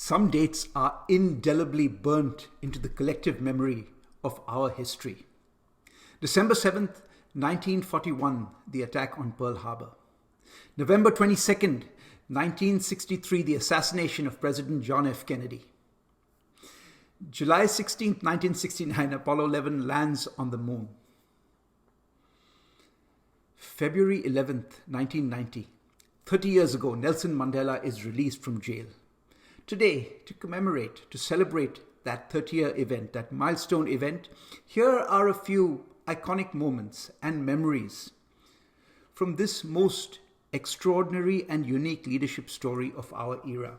Some dates are indelibly burnt into the collective memory of our history. December 7th, 1941, the attack on Pearl Harbor. November 22nd, 1963, the assassination of President John F. Kennedy. July 16th, 1969, Apollo 11 lands on the moon. February 11th, 1990, 30 years ago, Nelson Mandela is released from jail. Today, to commemorate, to celebrate that 30-year event, that milestone event, here are a few iconic moments and memories from this most extraordinary and unique leadership story of our era.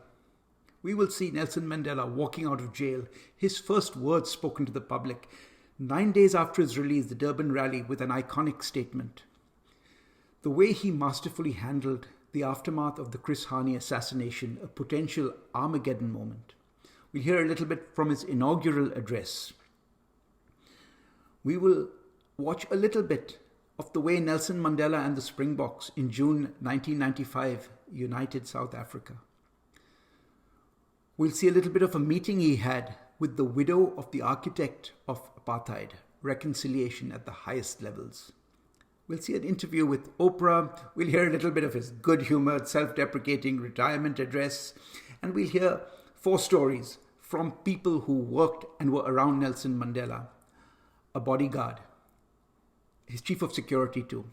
We will see Nelson Mandela walking out of jail, his first words spoken to the public, 9 days after his release, the Durban Rally, with an iconic statement. The way he masterfully handled the aftermath of the Hani assassination, a potential Armageddon moment. We'll hear a little bit from his inaugural address. We will watch a little bit of the way Nelson Mandela and the Springboks in June 1995 united South Africa. We'll see a little bit of a meeting he had with the widow of the architect of Apartheid, reconciliation at the highest levels. We'll see an interview with Oprah. We'll hear a little bit of his good-humored, self-deprecating retirement address. And we'll hear 4 stories from people who worked and were around Nelson Mandela. A bodyguard, his chief of security too,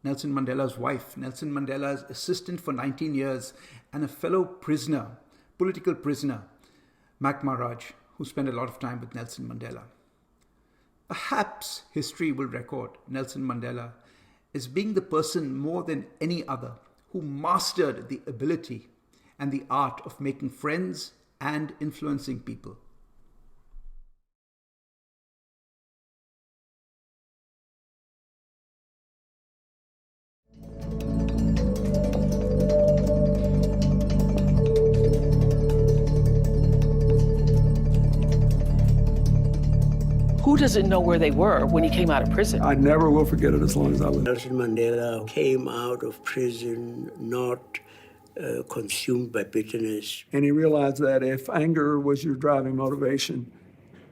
Nelson Mandela's wife, Nelson Mandela's assistant for 19 years, and a fellow prisoner, political prisoner, Maharaj, who spent a lot of time with Nelson Mandela. Perhaps history will record Nelson Mandela as being the person more than any other who mastered the ability and the art of making friends and influencing people. Who doesn't know where they were when he came out of prison? I never will forget it as long as I live. Nelson Mandela came out of prison not consumed by bitterness. And he realized that if anger was your driving motivation,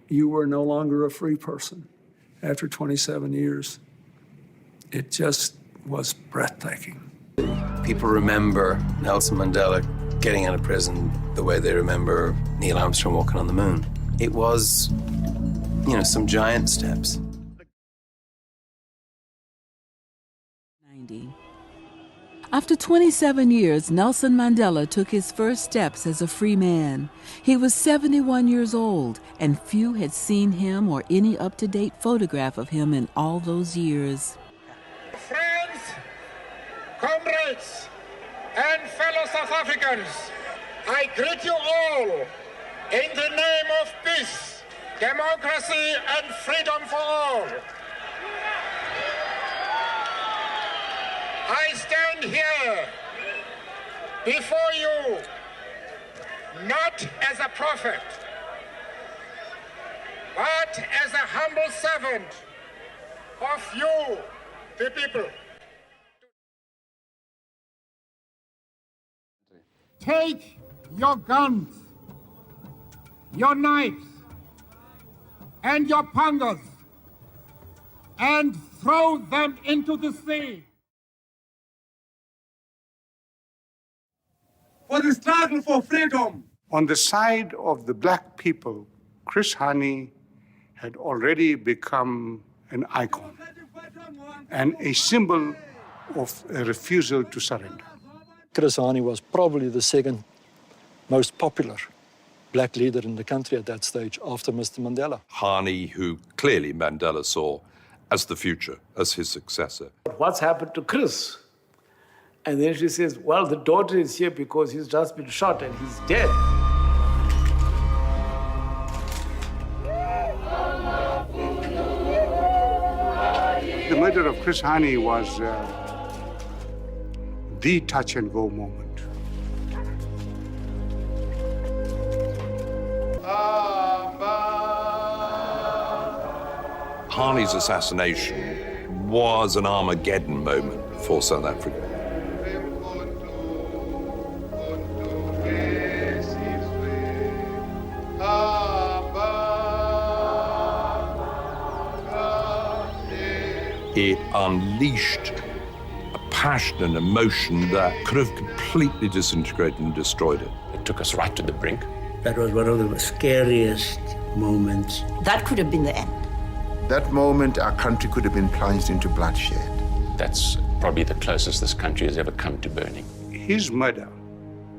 you were no longer a free person. After 27 years, it just was breathtaking. People remember Nelson Mandela getting out of prison the way they remember Neil Armstrong walking on the moon. It was, some giant steps. 90. After 27 years, Nelson Mandela took his first steps as a free man. He was 71 years old, and few had seen him or any up-to-date photograph of him in all those years. Friends, comrades, and fellow South Africans, I greet you all in the name of peace, democracy, and freedom for all. I stand here before you not as a prophet, but as a humble servant of you, the people. Take your guns, your knives, and your pangas, and throw them into the sea. For the struggle for freedom. On the side of the black people, Hani had already become an icon and a symbol of a refusal to surrender. Hani was probably the second most popular black leader in the country at that stage after Mr. Mandela. Hani, who clearly Mandela saw as the future, as his successor. What's happened to Chris? And then she says, well, the daughter is here because he's just been shot and he's dead. The murder of Hani was the touch-and-go moment. Hani's assassination was an Armageddon moment for South Africa. It unleashed a passion and emotion that could have completely disintegrated and destroyed it. It took us right to the brink. That was one of the scariest moments. That could have been the end. That moment, our country could have been plunged into bloodshed. That's probably the closest this country has ever come to burning. His murder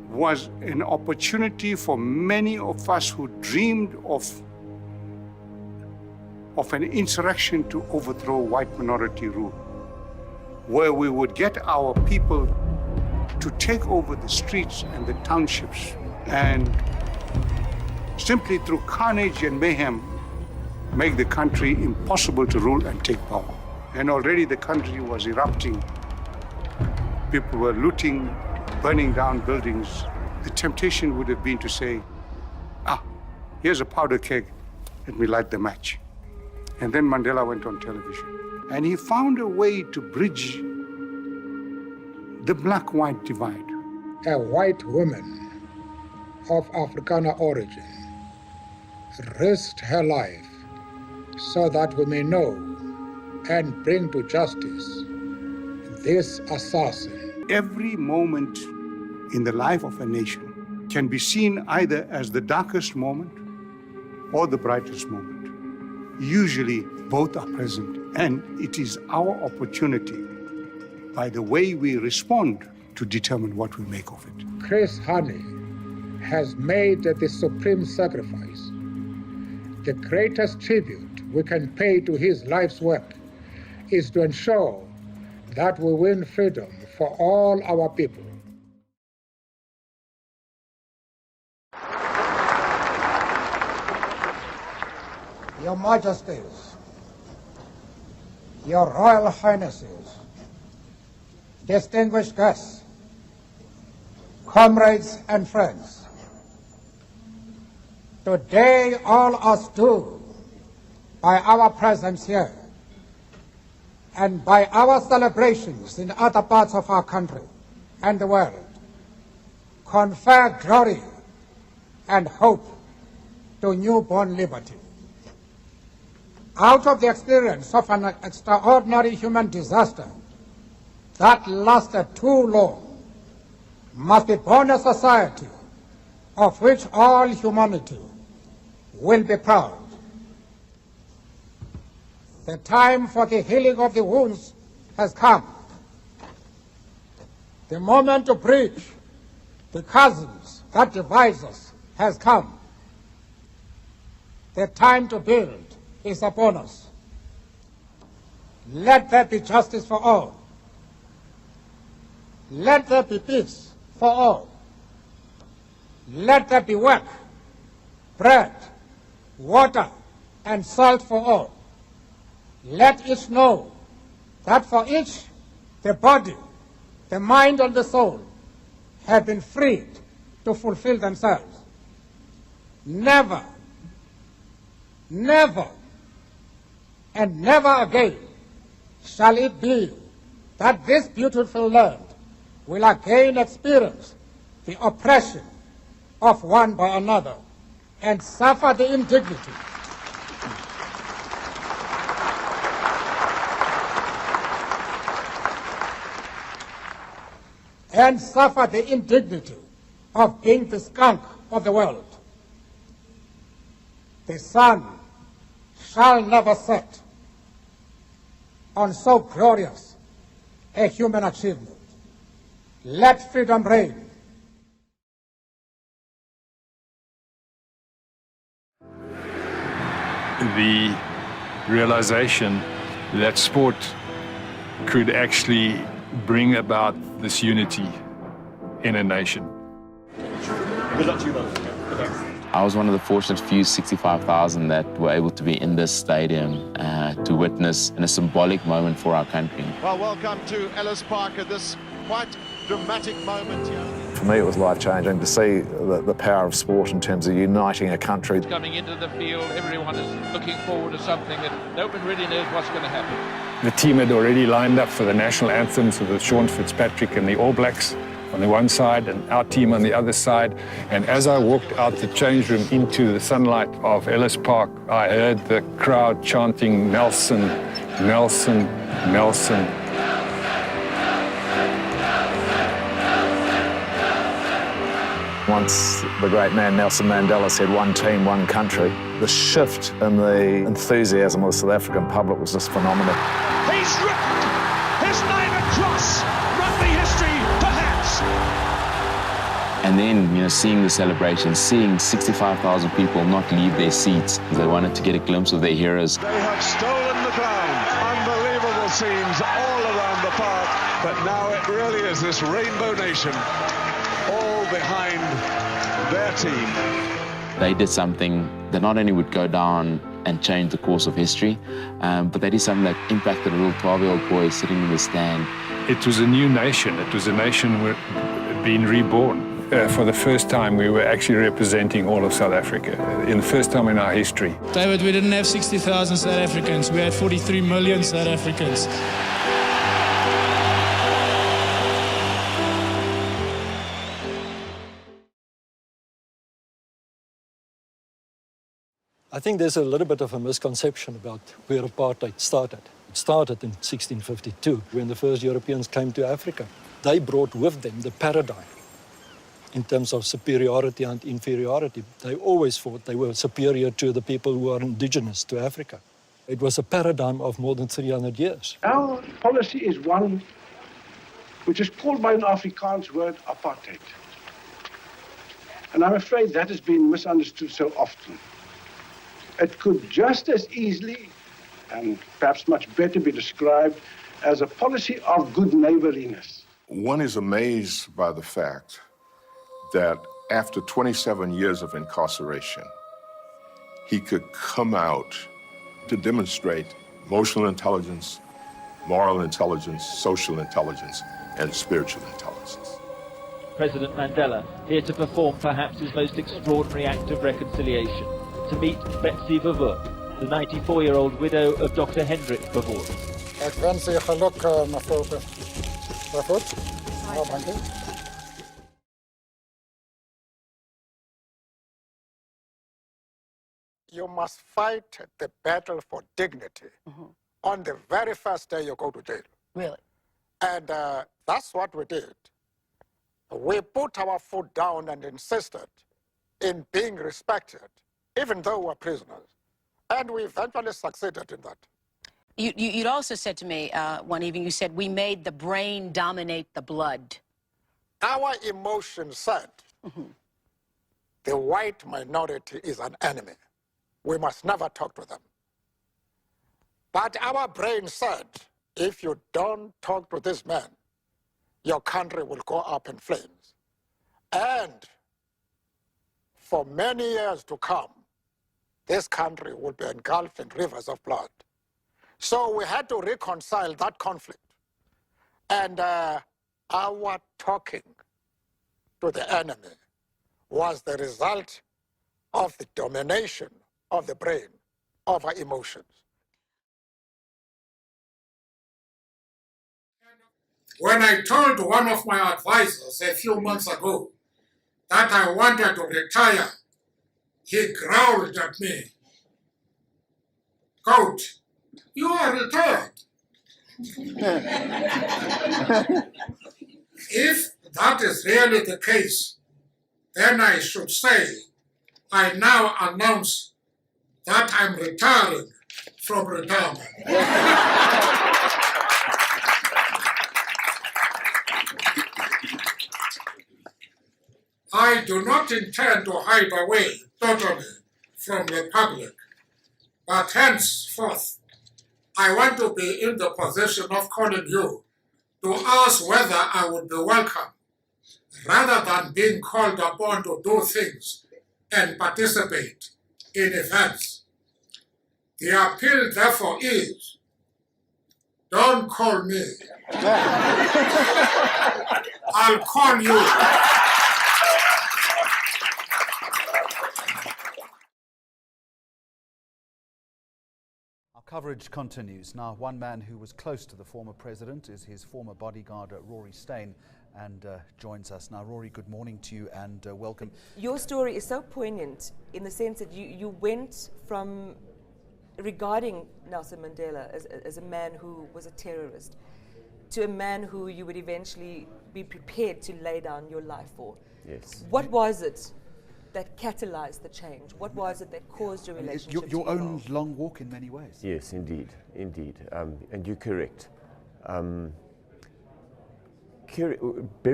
was an opportunity for many of us who dreamed of an insurrection to overthrow white minority rule, where we would get our people to take over the streets and the townships, and simply through carnage and mayhem, make the country impossible to rule and take power. And already the country was erupting. People were looting, burning down buildings. The temptation would have been to say, here's a powder keg, let me light the match. And then Mandela went on television. And he found a way to bridge the black-white divide. A white woman of Afrikaner origin risked her life so that we may know and bring to justice this assassin. Every moment in the life of a nation can be seen either as the darkest moment or the brightest moment. Usually, both are present, and it is our opportunity, by the way we respond, to determine what we make of it. Chris Hani has made the supreme sacrifice. The greatest tribute we can pay to his life's work is to ensure that we win freedom for all our people. Your Majesties, Your Royal Highnesses, distinguished guests, comrades and friends, today all us do, by our presence here and by our celebrations in other parts of our country and the world, confer glory and hope to newborn liberty. Out of the experience of an extraordinary human disaster that lasted too long, must be born a society of which all humanity will be proud. The time for the healing of the wounds has come. The moment to bridge the chasms that divide us has come. The time to build is upon us. Let there be justice for all. Let there be peace for all. Let there be work, bread, water, and salt for all. Let each know that for each, the body, the mind, and the soul have been freed to fulfill themselves. Never, never, and never again shall it be that this beautiful land will again experience the oppression of one by another and suffer the indignity of being the skunk of the world. The sun shall never set on so glorious a human achievement. Let freedom reign. The realization that sport could actually bring about this unity in a nation. Good luck to you both. I was one of the fortunate few 65,000 that were able to be in this stadium to witness in a symbolic moment for our country. Well, welcome to Ellis Park at this quite dramatic moment here. For me, it was life-changing to see the power of sport in terms of uniting a country. Coming into the field, everyone is looking forward to something that no one really knows what's going to happen. The team had already lined up for the national anthems with Sean Fitzpatrick and the All Blacks on the one side and our team on the other side. And as I walked out the change room into the sunlight of Ellis Park, I heard the crowd chanting, "Nelson, Nelson, Nelson. Once the great man Nelson Mandela said, "One team, one country," the shift in the enthusiasm of the South African public was just phenomenal. He's written his name across rugby history, perhaps. And then, seeing the celebration, seeing 65,000 people not leave their seats. They wanted to get a glimpse of their heroes. They have stolen the crown. Unbelievable scenes all around the park. But now it really is this Rainbow Nation, all behind their team. They did something that not only would go down and change the course of history, but they did something that impacted a little 12-year-old boy sitting in the stand. It was a new nation. It was a nation being reborn. For the first time, we were actually representing all of South Africa, in the first time in our history. David, we didn't have 60,000 South Africans. We had 43 million South Africans. I think there's a little bit of a misconception about where apartheid started. It started in 1652, when the first Europeans came to Africa. They brought with them the paradigm in terms of superiority and inferiority. They always thought they were superior to the people who are indigenous to Africa. It was a paradigm of more than 300 years. Our policy is one which is called by an Afrikaans word apartheid. And I'm afraid that has been misunderstood so often. It could just as easily, and perhaps much better, be described as a policy of good neighborliness. One is amazed by the fact that after 27 years of incarceration, he could come out to demonstrate emotional intelligence, moral intelligence, social intelligence, and spiritual intelligence. President Mandela, here to perform perhaps his most extraordinary act of reconciliation, to meet Betsy Verwoerd, the 94-year-old widow of Dr. Hendrik Verwoerd. Ik wens u geluk, mevrouw Verwoerd. Dank u. You must fight the battle for dignity on the very first day you go to jail. Really? And that's what we did. We put our foot down and insisted in being respected, even though we're prisoners. And we eventually succeeded in that. You'd also said to me one evening, you said, we made the brain dominate the blood. Our emotion said, the white minority is an enemy. We must never talk to them. But our brain said, if you don't talk to this man, your country will go up in flames. And for many years to come, this country will be engulfed in rivers of blood. So we had to reconcile that conflict. And our talking to the enemy was the result of the domination of the brain over emotions. When I told one of my advisors a few months ago that I wanted to retire, he growled at me, "Coach, you are retired." If that is really the case, then I should say, I now announce that I'm retiring from retirement. I do not intend to hide away totally from the public, but henceforth, I want to be in the position of calling you to ask whether I would be welcome, rather than being called upon to do things and participate in events. The appeal, therefore, is, don't call me. I'll call you. Our coverage continues. Now, one man who was close to the former president is his former bodyguard, Rory Steyn, and joins us now. Rory, good morning to you and welcome. Your story is so poignant in the sense that you went from regarding Nelson Mandela as a man who was a terrorist, to a man who you would eventually be prepared to lay down your life for. Yes. What was it that catalyzed the change? What was it that caused your relationship Your to own evolve? long walk in many ways. Yes, indeed. And you're correct. Bear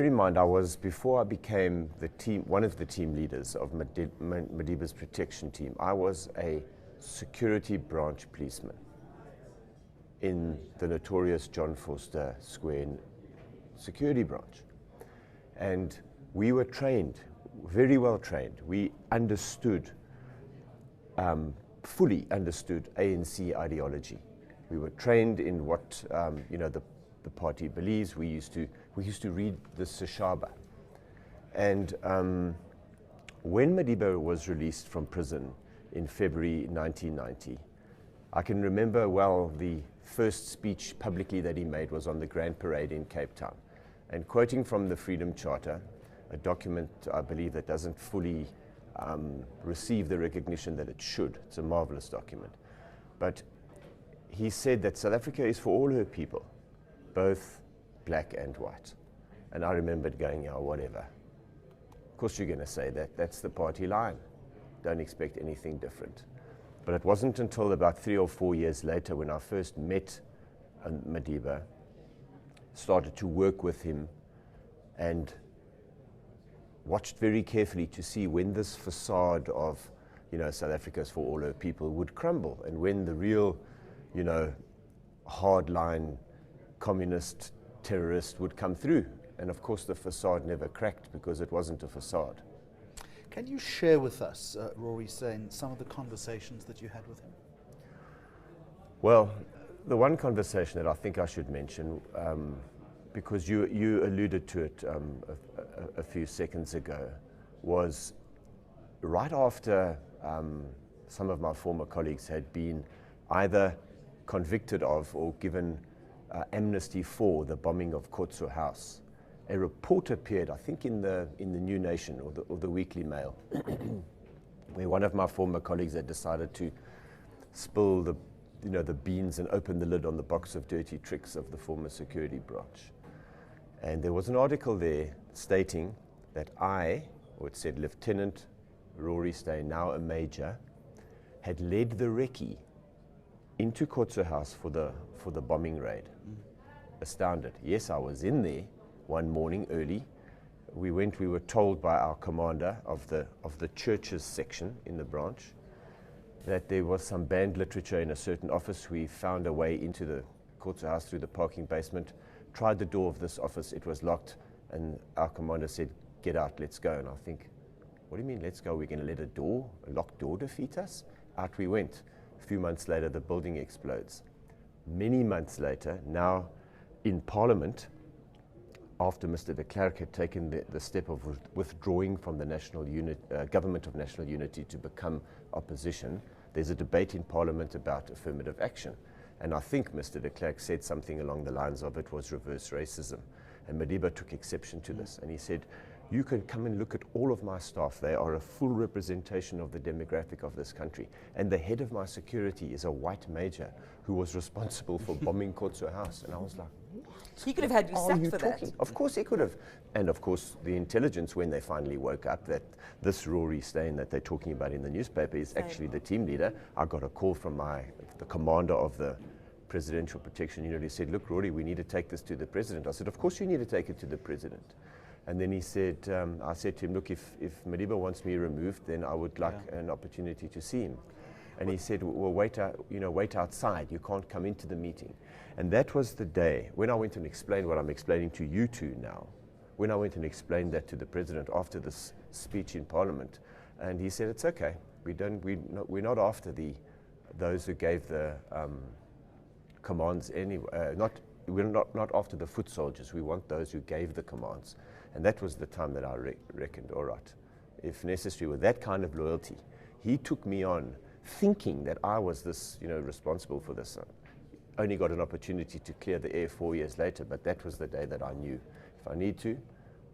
in mind, before I became one of the team leaders of Madiba's protection team, I was a security branch policeman in the notorious John Vorster Square security branch. And we were trained, very well trained. We understood, fully understood ANC ideology. We were trained in what the party believes. We used to read the Seshaba. And when Madiba was released from prison in February 1990, I can remember well the first speech publicly that he made was on the Grand Parade in Cape Town. And quoting from the Freedom Charter, a document I believe that doesn't fully receive the recognition that it should. It's a marvelous document. But he said that South Africa is for all her people, both black and white. And I remembered going, yeah, whatever. Of course you're going to say that. That's the party line. Don't expect anything different. But it wasn't until about 3 or 4 years later when I first met Madiba, started to work with him, and watched very carefully to see when this facade of, South Africa's for all her people would crumble, and when the real, hardline communist terrorist would come through. And of course the facade never cracked because it wasn't a facade. Can you share with us, Rory Steyn, some of the conversations that you had with him? Well, the one conversation that I think I should mention, because you alluded to it a few seconds ago, was right after some of my former colleagues had been either convicted of or given amnesty for the bombing of Kotso House. A report appeared, I think, in the New Nation or the Weekly Mail, where one of my former colleagues had decided to spill the beans and open the lid on the box of dirty tricks of the former security branch. And there was an article there stating that it said Lieutenant Rory Steyn, now a major, had led the recce into Kotso House for the bombing raid. Astounded. Yes, I was in there one morning early. We were told by our commander of the churches section in the branch that there was some banned literature in a certain office. We found a way into the Kotso House through the parking basement, tried the door of this office, it was locked, and our commander said, "Get out, let's go." And I think, what do you mean, let's go? We're going to let a locked door defeat us? Out we went. A few months later, the building explodes. Many months later, now in Parliament, after Mr. de Klerk had taken the step of withdrawing from the Government of National Unity to become opposition, there's a debate in Parliament about affirmative action. And I think Mr. de Klerk said something along the lines of it was reverse racism. And Madiba took exception to this. And he said, "You can come and look at all of my staff. They are a full representation of the demographic of this country. And the head of my security is a white major who was responsible for bombing Kotso House." And I was like, He could have had you sacked for that. Of course he could have. And of course the intelligence, when they finally woke up that this Rory Steyn that they're talking about in the newspaper is actually the team leader, I got a call from the commander of the Presidential Protection Unit. He said, "Look, Rory, we need to take this to the president." I said, "Of course you need to take it to the president." And then he said, I said to him, "Look, if Madiba wants me removed, then I would like an opportunity to see him." And he said, "Well, wait outside. You can't come into the meeting." And that was the day when I went and explained what I'm explaining to you two now. When I went and explained that to the president after this speech in Parliament, and he said, "It's okay. We're not after those who gave the commands anyway. We're not after the foot soldiers. We want those who gave the commands." And that was the time that I reckoned, all right, if necessary, with that kind of loyalty. He took me on thinking that I was this, responsible for this. Only got an opportunity to clear the air 4 years later, but that was the day that I knew if I need to,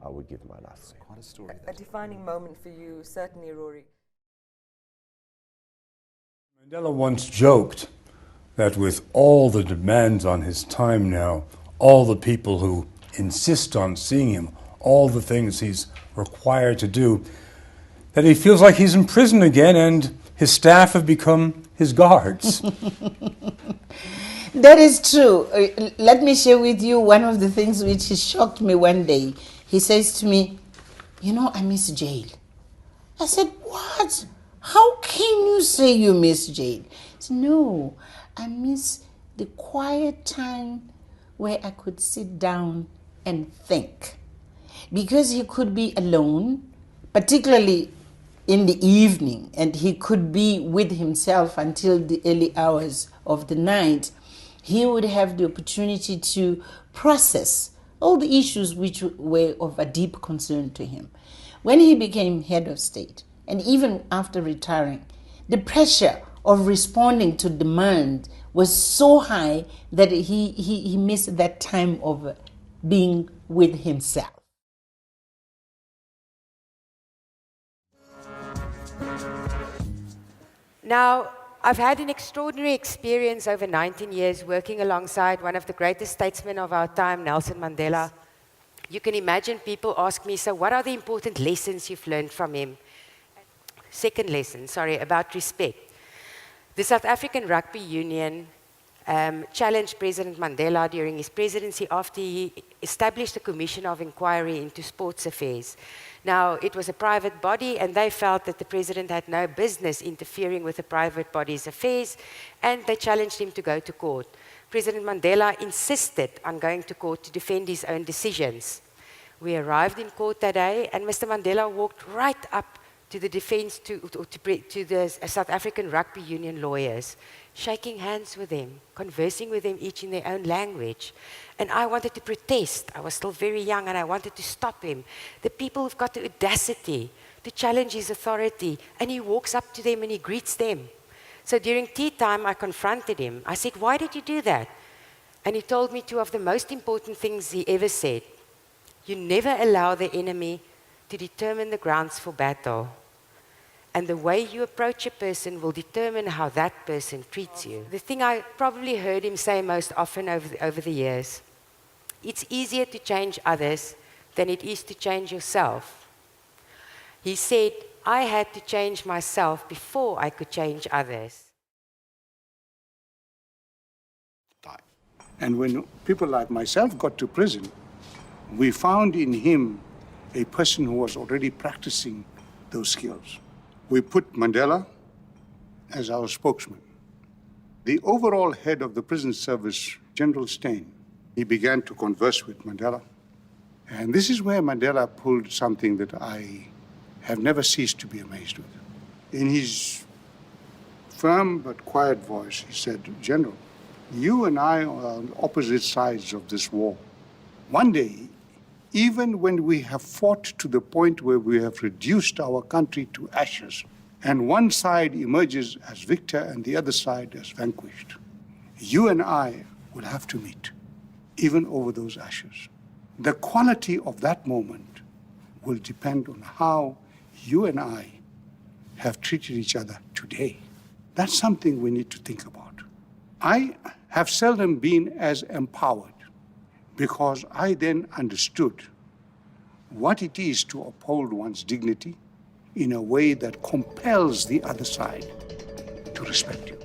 I would give my life. Quite a story. A defining moment for you, certainly, Rory. Mandela once joked that with all the demands on his time now, all the people who insist on seeing him, all the things he's required to do, that he feels like he's in prison again and his staff have become his guards. That is true. Let me share with you one of the things which shocked me one day. He says to me, "You know, I miss jail." I said, "What? How can you say you miss jail?" He said, "No, I miss the quiet time where I could sit down and think." Because he could be alone, particularly in the evening, and he could be with himself until the early hours of the night. He would have the opportunity to process all the issues which were of a deep concern to him. When he became head of state, and even after retiring, the pressure of responding to demand was so high that he missed that time of being with himself. Now, I've had an extraordinary experience over 19 years working alongside one of the greatest statesmen of our time, Nelson Mandela. You can imagine people ask me, "So what are the important lessons you've learned from him?" Second lesson, about respect. The South African Rugby Union challenged President Mandela during his presidency after he established a commission of inquiry into sports affairs. Now, it was a private body, and they felt that the president had no business interfering with the private body's affairs, and they challenged him to go to court. President Mandela insisted on going to court to defend his own decisions. We arrived in court that day, and Mr. Mandela walked right up to the defense, to the South African Rugby Union lawyers, shaking hands with them, conversing with them each in their own language. And I wanted to protest. I was still very young and I wanted to stop him. The people have got the audacity to challenge his authority, and he walks up to them and he greets them. So during tea time, I confronted him. I said, "Why did you do that?" And he told me two of the most important things he ever said. "You never allow the enemy to determine the grounds for battle. And the way you approach a person will determine how that person treats you." The thing I probably heard him say most often over the years: "It's easier to change others than it is to change yourself." He said, "I had to change myself before I could change others." And when people like myself got to prison, we found in him a person who was already practicing those skills. We put Mandela as our spokesman. The overall head of the prison service, General Steyn, he began to converse with Mandela. And this is where Mandela pulled something that I have never ceased to be amazed with. In his firm but quiet voice, he said, "General, you and I are on opposite sides of this war. One day, even when we have fought to the point where we have reduced our country to ashes, and one side emerges as victor and the other side as vanquished, you and I will have to meet, even over those ashes. The quality of that moment will depend on how you and I have treated each other today." That's something we need to think about. I have seldom been as empowered, because I then understood what it is to uphold one's dignity in a way that compels the other side to respect you.